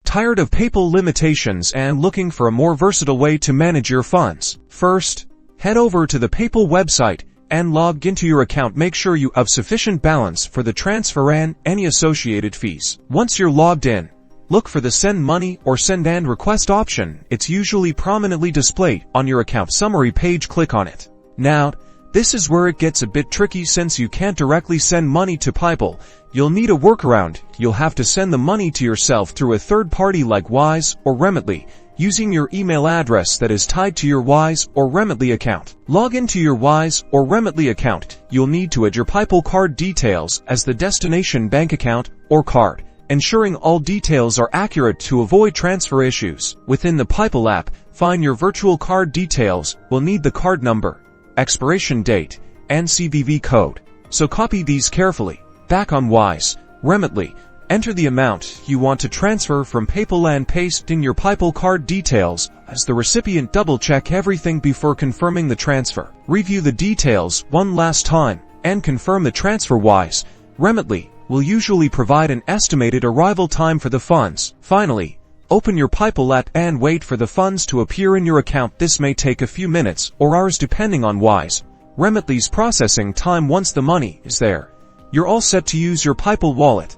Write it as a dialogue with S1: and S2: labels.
S1: Tired of Paypl limitations and looking for a more versatile way to manage your funds? First, head over to the Paypl website and log into your account. Make sure you have sufficient balance for the transfer and any associated fees. Once you're logged in, look for the Send Money or Send and Request option. It's usually prominently displayed on your account summary page. Click on it. Now, this is where it gets a bit tricky. Since you can't directly send money to Pyypl, you'll need a workaround. You'll have to send the money to yourself through a third party like Wise or Remitly, using your email address that is tied to your Wise or Remitly account. Log into your Wise or Remitly account. You'll need to add your Pyypl card details as the destination bank account or card, ensuring all details are accurate to avoid transfer issues. Within the Pyypl app, find your virtual card details. We'll need the card number, expiration date, and CVV code, so copy these carefully. Back on Wise, Remitly, enter the amount you want to transfer from Paypl and paste in your Pyypl card details. As the recipient, double-check everything before confirming the transfer. Review the details one last time and confirm the transfer. Wise, Remitly will usually provide an estimated arrival time for the funds. Finally, open your Pyypl app and wait for the funds to appear in your account. This may take a few minutes or hours depending on Wise, Remitly's processing time. Once the money is there, you're all set to use your Pyypl wallet.